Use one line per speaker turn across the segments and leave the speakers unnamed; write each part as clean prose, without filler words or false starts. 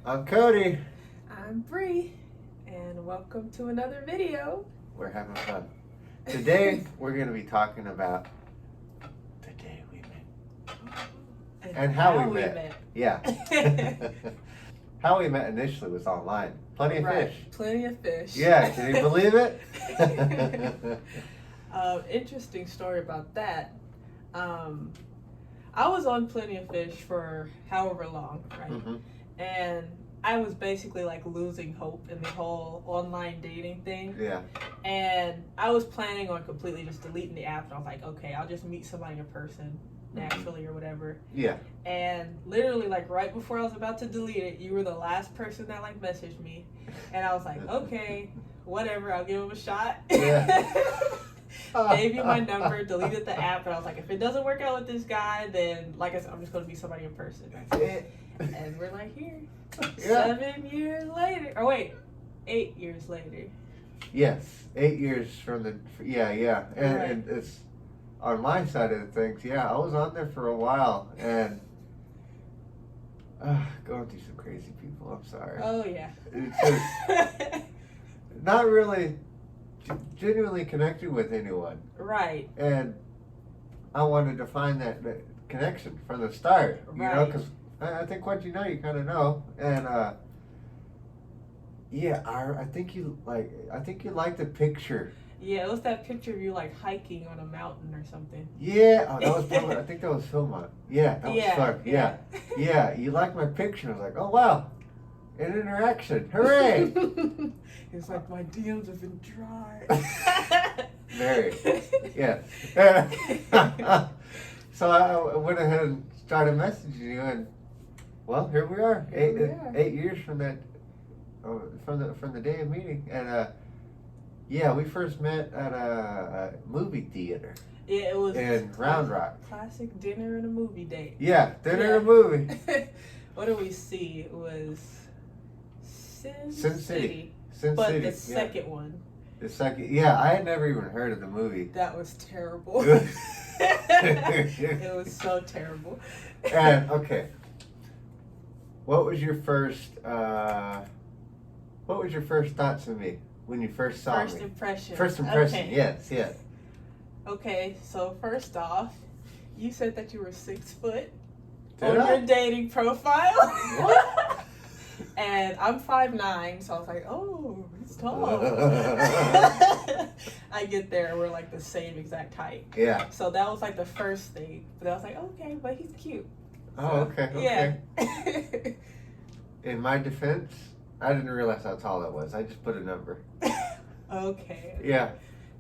I'm Cody.
I'm Bree, and welcome to another video.
We're having fun. Today, we're going to be talking about the day we met. And how we met. Yeah. How we met initially was online. Plenty of fish.
Plenty of fish.
Yeah, can you believe it?
Interesting story about that. I was on Plenty of Fish for however long, right?
Mm-hmm.
And I was basically like losing hope in the whole online dating thing.
Yeah.
And I was planning on completely just deleting the app. And I was like, okay, I'll just meet somebody in person naturally or whatever.
Yeah.
And literally, like right before I was about to delete it, you were the last person that like messaged me. And I was like, okay, whatever, I'll give him a shot.
Yeah.
Gave you my number, deleted the app, and I was like, if it doesn't work out with this guy, then like I said, I'm just gonna be somebody in person.
That's it.
And we're like here.
Yeah.
7 years later. Or wait, 8 years later.
Yes, 8 years from the, yeah. And,
Right.
and it's, on my side of the things, yeah, I was on there for a while, and going through some crazy people, I'm sorry.
Oh yeah.
It's just not really genuinely connecting with anyone.
Right.
And I wanted to find that connection from the start, you know, because I think what you know, you kind of know. And yeah, I think you like the picture.
Yeah, it was that picture of you like hiking on a mountain or something.
Yeah, oh, that was probably, I think that was Philmont. Yeah, that was fun. Yeah. Yeah, you liked my picture. I was like, oh wow, an interaction, hooray!
It's like my DMs have been dry.
Very, yeah. So I went ahead and started messaging you, and well, here we are. Eight years from that, from the day of meeting, and yeah, we first met at a movie theater.
Yeah, it was
in Round Rock.
Classic dinner and a movie date.
Yeah, dinner and a movie.
What did we see? It was Sin City.
But
the second one.
The second, yeah, I had never even heard of the movie.
That was terrible. It was so terrible.
And okay, what was your first thoughts of me when you first saw me?
First impression.
First impression,
okay.
yes.
Okay, so first off, you said that you were 6 foot
Did
on
I?
your dating profile.
What?
And I'm 5'9", so I was like, oh, he's tall. I get there, we're like the same exact height.
Yeah.
So that was like the first thing. But I was like, okay, but he's cute.
Oh, okay.
Yeah.
In my defense, I didn't realize how tall I was. I just put a number.
Okay.
Yeah.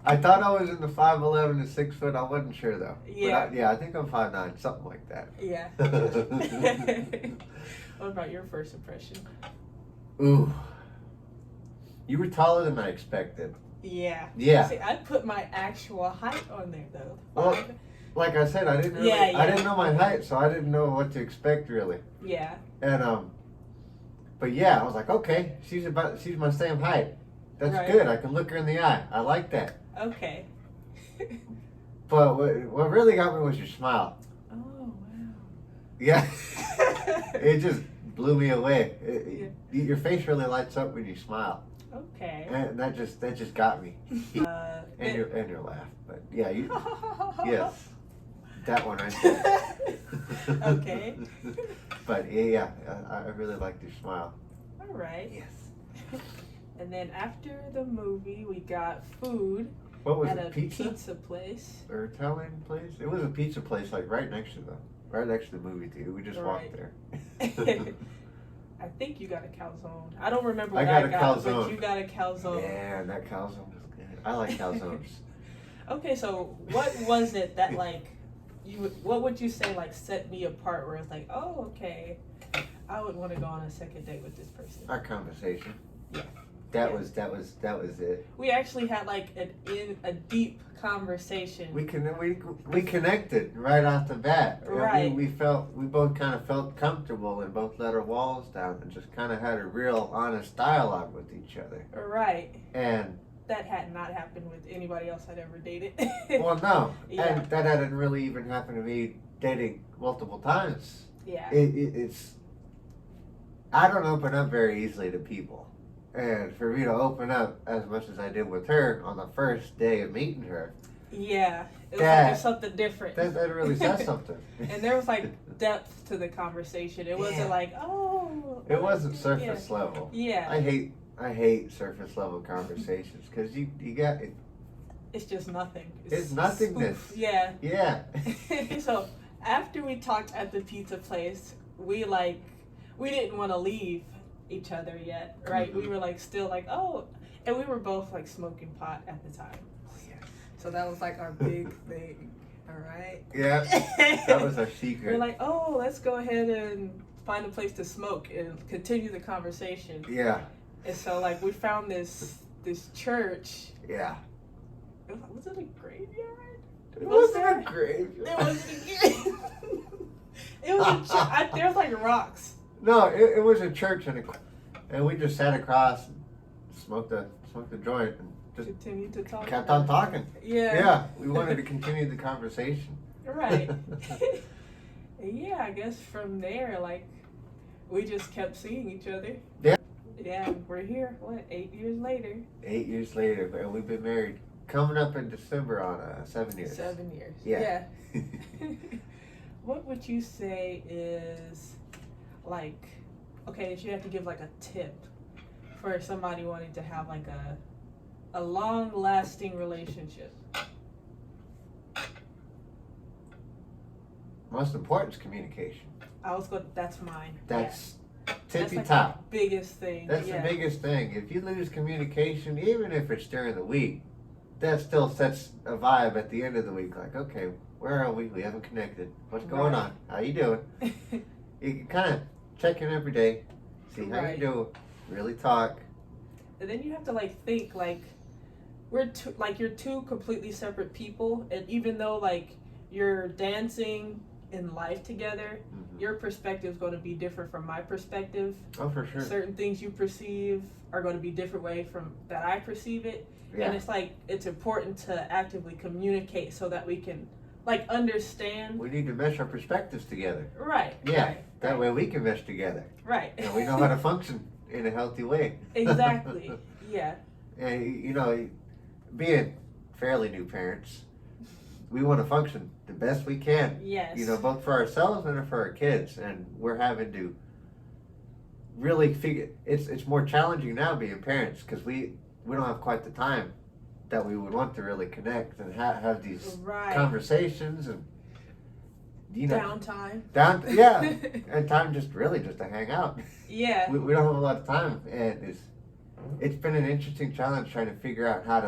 I thought I was in the 5'11" to 6 foot. I wasn't sure though.
Yeah.
But I think I'm 5'9", something like that.
Yeah. What about your first impression?
Ooh. You were taller than I expected.
Yeah.
Yeah.
See, I put my actual height on there though.
Well, like I said, I didn't really, I didn't know my height, so I didn't know what to expect really.
Yeah.
And but yeah, I was like, okay, she's my same height. That's good. I can look her in the eye. I like that.
Okay.
But what really got me was your smile.
Oh wow.
Yeah. It just blew me away. Your face really lights up when you smile.
Okay.
And that just got me. And your laugh. But yeah, yes. That one right there.
Okay.
But yeah, I really liked your smile.
All right.
Yes.
And then after the movie, we got food.
What was
at
it?
a
Pizza
place.
or Italian place? It was a pizza place, like right next to the movie theater. We just walked there.
I think you got a calzone. I don't remember what
I got a calzone.
but you got a calzone.
Yeah, and that calzone was good. I like calzones.
Okay, so what was it that like what would you say like set me apart where it's like, oh, okay, I would want to go on a second date with this person?
Our conversation.
Yeah.
That was it.
We actually had like a deep conversation.
We connected right off the bat.
Right.
We both kind of felt comfortable and both let our walls down and just kind of had a real honest dialogue with each other.
Right.
And
that had not happened with anybody else I'd ever dated.
Well, no.
Yeah.
And that hadn't really even happened to me dating multiple times.
Yeah.
It's I don't open up very easily to people. And for me to open up as much as I did with her on the first day of meeting her,
Yeah, it was like
That-
there's something different.
that really says something.
And there was like depth to the conversation. It wasn't
Yeah.
like, oh.
It wasn't surface level.
Yeah.
I hate surface level conversations because you got it.
It's just nothing.
It's nothingness.
Spoof. Yeah.
Yeah.
So after we talked at the pizza place, we didn't want to leave each other yet, right?
Mhm.
We were like still like, oh, and we were both like smoking pot at the time. So that was like our big thing. All right.
Yeah. That was our secret.
We're like, oh, let's go ahead and find a place to smoke and continue the conversation.
Yeah.
And so like we found this church.
Yeah.
Was it a graveyard?
It
Was
wasn't
there?
a grave.
It wasn't. It was a church. There was like rocks.
No, it was a church and we just sat across and smoked a joint and just
Continue to talk.
kept on talking.
Yeah.
Yeah, we wanted to continue the conversation.
Right. Yeah, I guess from there, like, we just kept seeing each other.
Yeah.
Yeah, we're here. What, 8 years later?
8 years later, and we've been married coming up in December on 7 years.
7 years.
Yeah.
What would you say is, like, okay, if you have to give like a tip for somebody wanting to have like a long-lasting relationship?
Most important is communication.
That's mine.
That's
That's
tippy
like
top.
the biggest thing.
That's
yeah.
the biggest thing. If you lose communication, even if it's during the week, that still sets a vibe at the end of the week. Like, okay, where are we? We haven't connected. What's going
Right.
on? How you doing? You can kind of check in every day, see how
Right.
you doing, really talk.
And then you have to like think like you're two completely separate people, and even though like you're dancing in life together,
Mhm.
your perspective is going to be different from my perspective.
Oh, for sure.
Certain things you perceive are going to be different way from that I perceive it.
Yeah.
And it's like it's important to actively communicate so that we can like understand.
We need to mesh our perspectives together.
Right.
Yeah.
Right,
That way we can mesh together.
right.
And we know how to function in a healthy way.
Exactly. Yeah.
And you know, being fairly new parents, we want to function the best we can.
Yes.
You know, both for ourselves and for our kids. And we're having to really figure. It's more challenging now being parents because we don't have quite the time that we would want to really connect and have these
Right.
conversations and
Downtime.
yeah, and time just to hang out.
Yeah.
We don't have a lot of time, and it's been an interesting challenge trying to figure out how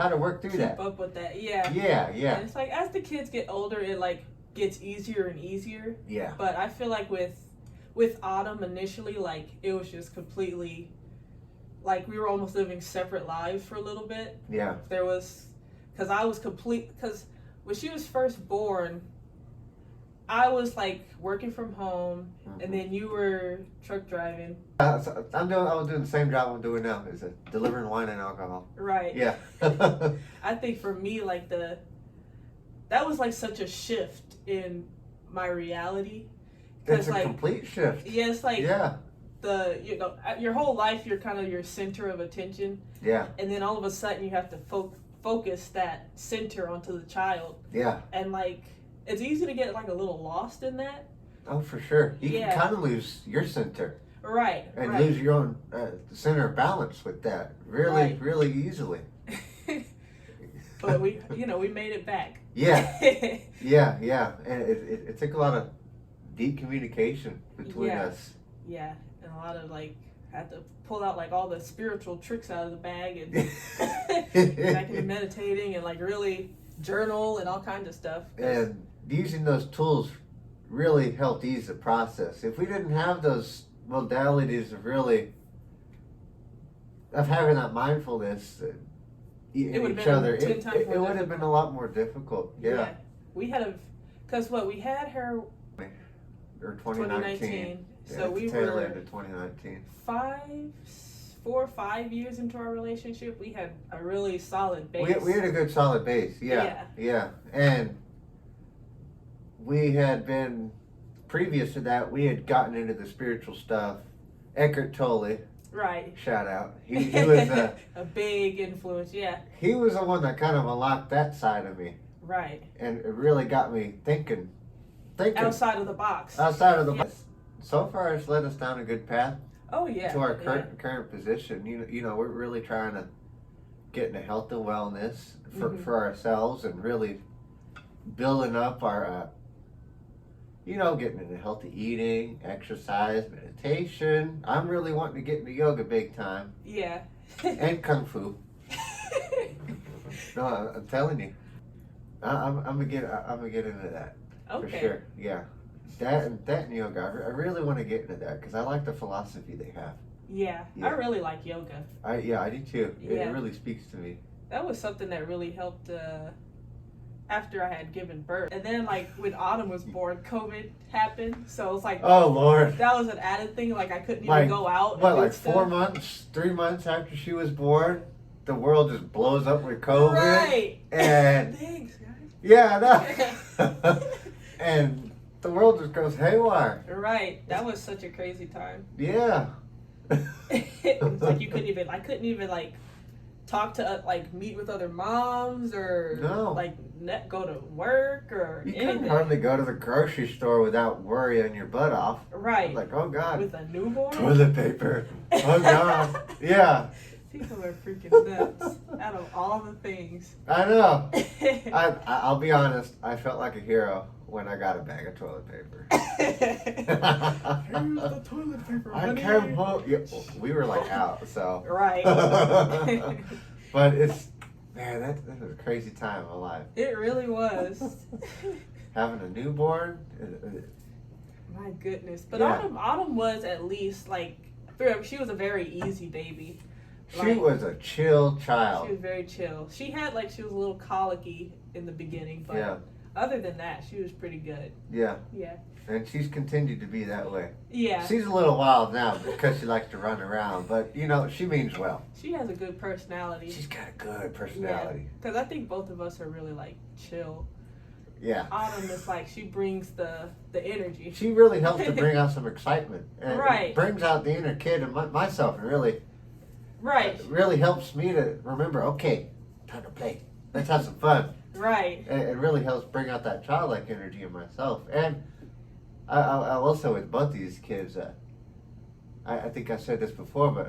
to work through
Keep
that.
up with that. Yeah.
Yeah,
And
yeah,
it's like as the kids get older, it like gets easier and easier.
yeah.
But I feel like with Autumn initially, like it was just completely, like we were almost living separate lives for a little bit.
Yeah.
There was, because when she was first born, I was like working from home, and then you were truck driving.
So I was doing the same job I'm doing now, is delivering wine and alcohol.
Right.
Yeah.
I think for me, like that was like such a shift in my reality.
It's a
like,
complete shift.
Yeah, it's like
Yeah,
your whole life, you're kind of your center of attention,
yeah,
and then all of a sudden you have to focus that center onto the child,
yeah.
and like it's easy to get like a little lost in that.
Oh, for sure. You
Yeah.
can kind of lose your center
Right.
and
right.
lose your own center of balance with that really,
Right.
really easily.
But we made it back.
Yeah, yeah. And it took a lot of deep communication between
Yeah.
us.
Yeah, and a lot of like had to pull out like all the spiritual tricks out of the bag and back into meditating and like really journal and all kinds of stuff.
And using those tools really helped ease the process. If we didn't have those modalities of having that mindfulness in
It would've
each
been
other,
10
it
times more
would have been a lot more difficult. Yeah.
We had because we had her
Or 2019.
so
Yeah,
we
the tail
were
end of 2019.
4 or 5 years into our relationship. We had a really solid base.
We had a good solid base. Yeah. And we had been, previous to that, we had gotten into the spiritual stuff Eckhart Tolle.
Right.
Shout out. He was
a big influence. Yeah.
He was the one that kind of unlocked that side of me.
Right.
And it really got me thinking.
Outside of the box.
Outside of the box. So far, it's led us down a good path.
Oh yeah.
To our current position. You know, we're really trying to get into health and wellness for ourselves, and really building up our, getting into healthy eating, exercise, meditation. I'm really wanting to get into yoga big time.
Yeah.
And kung fu. No, I'm telling you, I'm gonna get into that.
Okay.
For sure. Yeah. That and yoga. I really want to get into that because I like the philosophy they have.
Yeah, I really like yoga.
I do too.
Yeah.
It really speaks to me.
That was something that really helped after I had given birth. And then like when Autumn was born, COVID happened. So it was like,
oh Lord,
that was an added thing. Like I couldn't even go out.
What, like 3 months after she was born, the world just blows up with COVID.
Right.
And
thanks, guys.
Yeah, no. And the world just goes haywire.
Right. That was such a crazy time.
Yeah.
It's like I couldn't even like talk to meet with other moms or go to work or
you
anything.
couldn't hardly go to the grocery store without worrying your butt off.
Right.
Like, oh God.
With a newborn?
Toilet paper. Oh God. Yeah.
People are freaking nuts. Out of all the things.
I know. I'll be honest. I felt like a hero when I got a bag of toilet paper.
Here's the toilet paper.
I came home. Yeah, we were like out, so.
Right.
But it's, man, that was a crazy time of life.
It really was.
Having a newborn.
My goodness. But
yeah.
Autumn was at least she was a very easy baby.
She was a chill child.
She was very chill. She had she was a little colicky in the beginning, but other than that, she was pretty good.
Yeah.
Yeah.
And she's continued to be that way.
Yeah.
She's a little wild now because she likes to run around, but she means well.
She has a good personality.
She's got a good personality.
Because I think both of us are really chill.
Yeah.
Autumn is she brings the energy.
She really helps to bring out some excitement. And
right.
It brings out the inner kid in myself and really.
Right.
It really helps me to remember, okay, time to play. Let's have some fun.
Right.
It really helps bring out that childlike energy in myself. And I will say with both these kids, I think I said this before, but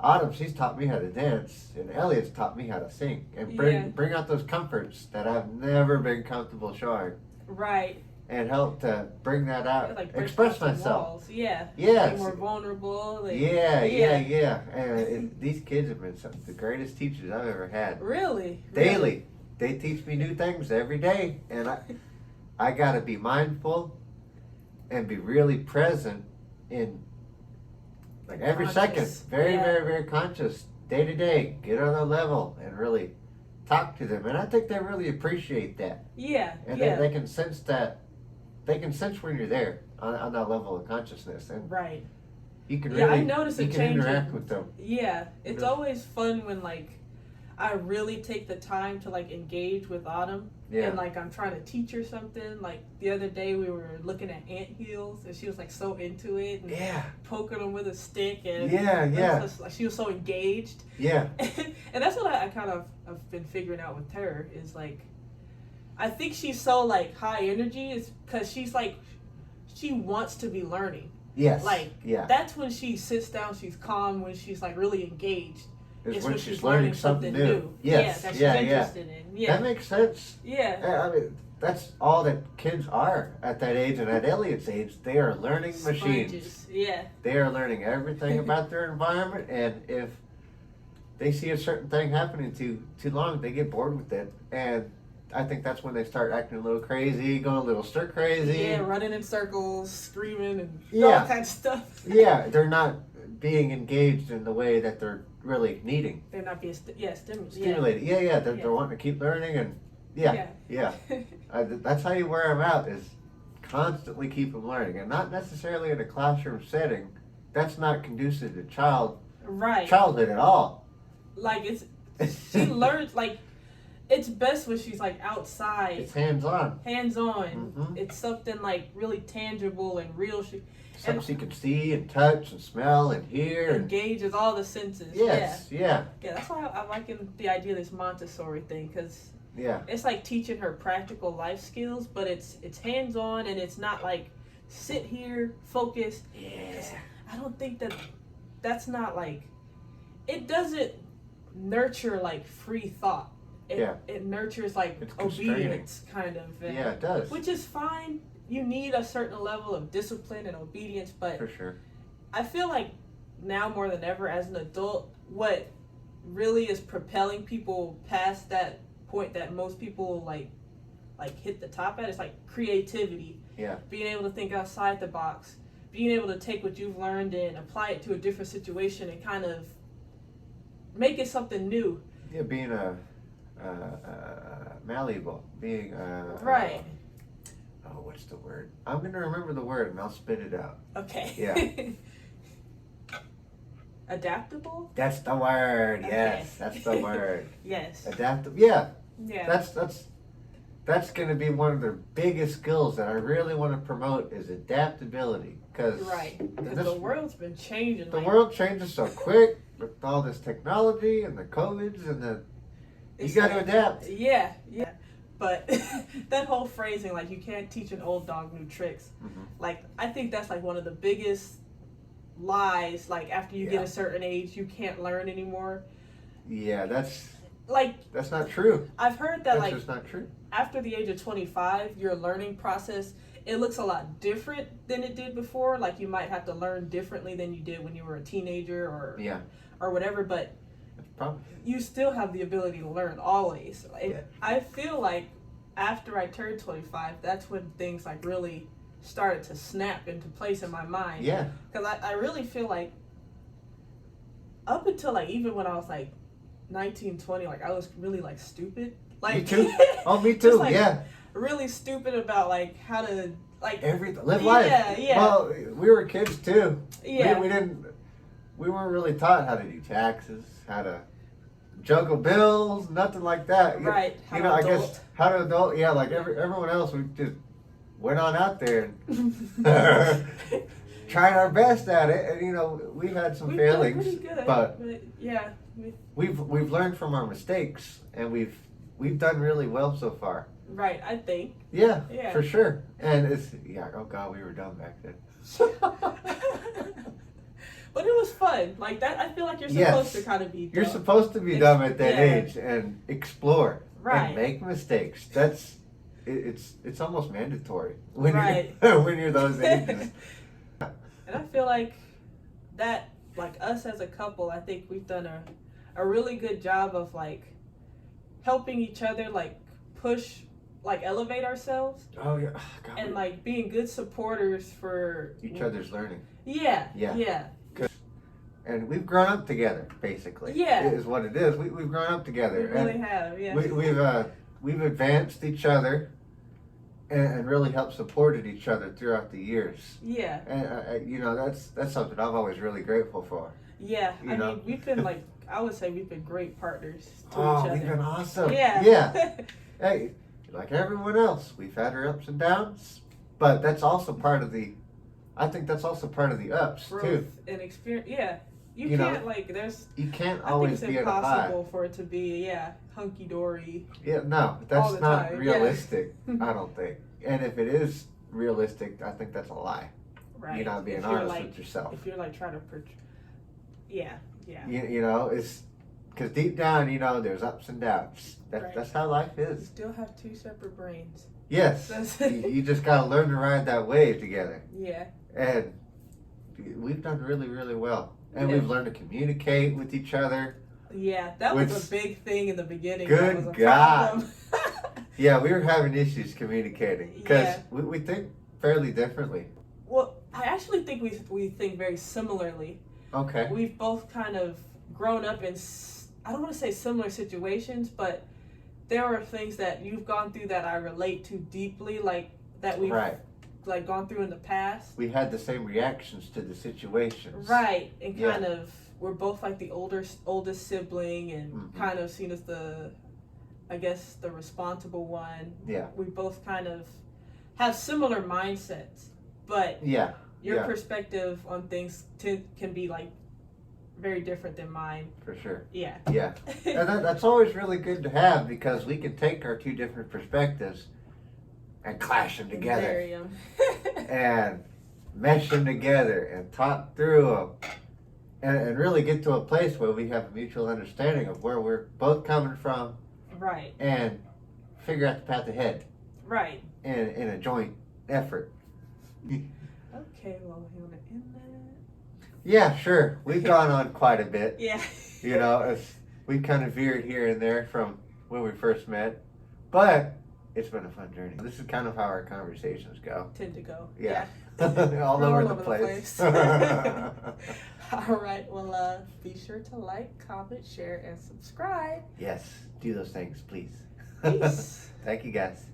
Autumn, she's taught me how to dance, and Elliot's taught me how to sing. And bring out those comforts that I've never been comfortable showing.
Right.
And help to bring that out, express myself.
Walls. Yeah.
Yeah.
Be more vulnerable.
Yeah. And these kids have been some of the greatest teachers I've ever had.
Really?
Daily. They teach me new things every day. And I got to be mindful and be really present in every second. Very, very conscious. Day to day. Get on their level and really talk to them. And I think they really appreciate that.
Yeah.
And they can sense that. They can sense when you're there on that level of consciousness, and you can really
I notice
you can interact with them.
Yeah, it's always fun when I really take the time to engage with Autumn, and I'm trying to teach her something. The other day we were looking at antheels, and she was so into it, and poking them with a stick, and she was so engaged.
Yeah,
and that's what I kind of have been figuring out with her is I think she's so high energy is because she's she wants to be learning.
Yes.
That's when she sits down, she's calm, when she's really engaged.
It's when she's learning something new. Yes.
That she's interested in. Yeah.
That makes sense.
Yeah.
I mean, that's all that kids are at that age, and at Elliot's age, they are learning machines.
Yeah.
They are learning everything about their environment, and if they see a certain thing happening too long, they get bored with it, and I think that's when they start acting a little crazy, going a little stir crazy.
Yeah, running in circles, screaming, and all kinds of stuff.
Yeah, they're not being engaged in the way that they're really needing.
They're not being
stimulated. Yeah. They're wanting to keep learning, and that's how you wear them out, is constantly keep them learning, and not necessarily in a classroom setting. That's not conducive to childhood at all.
She learns it's best when she's outside.
It's hands-on.
Mm-hmm. It's something really tangible and real.
Something she can see and touch and smell and hear. And
engages all the senses.
yes, yeah.
Yeah, that's why I'm liking the idea of this Montessori thing, because
Yeah.
it's like teaching her practical life skills, but it's hands-on, and it's not like sit here, focus.
Yeah.
I don't think that's not like, it doesn't nurture like free thought. It nurtures like
It's
obedience, kind of.
Yeah, it does.
Which is fine. You need a certain level of discipline and obedience, but
For sure.
I feel like now more than ever as an adult, what really is propelling people past that point that most people like hit the top at is like creativity.
Yeah.
Being able to think outside the box, being able to take what you've learned and apply it to a different situation and kind of make it something new.
Yeah, being malleable, being
right.
Oh, what's the word? I'm gonna remember the word and I'll spit it out.
Okay.
Yeah.
Adaptable?
That's the word.
Okay.
Yes, that's the word.
Yes.
Adaptable. Yeah.
Yeah.
That's gonna be one of the biggest skills that I really want to promote is adaptability.
Right. Because the world's been changing.
The world changes so quick with all this technology and the COVIDs and you got to adapt.
Yeah. But that whole phrasing, like, you can't teach an old dog new tricks.
Mm-hmm.
Like, I think that's like one of the biggest lies. Like, after you get a certain age, you can't learn anymore.
Yeah, that's not true.
I've heard that,
that's just not true.
After the age of 25, your learning process, it looks a lot different than it did before. Like, you might have to learn differently than you did when you were a teenager or whatever, but you still have the ability to learn always. I feel like after I turned 25, that's when things like really started to snap into place in my mind.
Yeah.
Because I really feel like up until like even when I was like 19, 20, like I was really like stupid. Like,
me too. Oh, me too.
Like,
yeah.
Really stupid about like how to like
everything. Live life.
Yeah.
Well, we were kids too.
Yeah.
We weren't really taught how to do taxes, how to juggle bills, nothing like that.
Right.
I guess how to adult. Yeah, like everyone else, we just went on out there and tried our best at it, and we've had some failings,
done pretty good,
but
yeah,
we've learned from our mistakes, and we've done really well so far.
Right, I think.
Yeah, for sure. And oh God, we were dumb back then.
But it was fun. Like that, I feel like you're supposed to kind of be dumb.
You're supposed to be dumb at that age and explore and make mistakes. It's almost mandatory when you're those ages.
And I feel like that, like us as a couple, I think we've done a really good job of like helping each other like push, like elevate ourselves.
Oh yeah. God,
and like being good supporters for
each other's learning.
Yeah.
And we've grown up together, basically.
Yeah.
Is what it is. We've grown up together.
We really have,
yeah. We've advanced each other and really helped supported each other throughout the years.
Yeah.
And that's something I'm always really grateful for.
Yeah. I mean, we've been like, I would say we've been great partners to each other.
We've been awesome.
Yeah.
Yeah. Hey, like everyone else, we've had our ups and downs, but that's also part of the ups
growth
too.
And experience. Yeah. You can't
you can't always be at a high.
I think it's impossible for it to be hunky dory.
Yeah, no, that's not
time.
realistic. I don't think. And if it is realistic, I think that's a lie.
Right.
You're not being honest with yourself.
If you're like trying to yeah.
It's because deep down, there's ups and downs. That's how life
You
is.
still have two separate brains.
Yes. you just gotta learn to ride that wave together.
Yeah.
And we've done really, really well. And we've learned to communicate with each other.
Yeah, that was a big thing in the beginning.
Good God. Yeah, we were having issues communicating because we think fairly differently.
Well, I actually think we think very similarly.
Okay.
We've both kind of grown up in, I don't want to say similar situations, but there are things that you've gone through that I relate to deeply, like that we've like gone through in the past.
We had the same reactions to the situations.
Right, and kind of we're both like the oldest sibling, and kind of seen as the responsible one.
Yeah.
We both kind of have similar mindsets, but your perspective on things can be like very different than mine.
For sure.
Yeah.
Yeah. And that's always really good to have, because we can take our two different perspectives and clash them together and mesh them together and talk through them and really get to a place where we have a mutual understanding of where we're both coming from.
Right.
And figure out the path ahead.
Right.
In a joint effort.
Okay, well, you want to end that?
Yeah, sure. We've gone on quite a bit.
Yeah.
You know, we kind of veered here and there from when we first met, but it's been a fun journey. This is kind of how our conversations go.
Tend to go.
Yeah.
Yeah.
all over the place.
All right. Well, be sure to like, comment, share, and subscribe.
Yes. Do those things, please.
Peace.
Thank you, guys.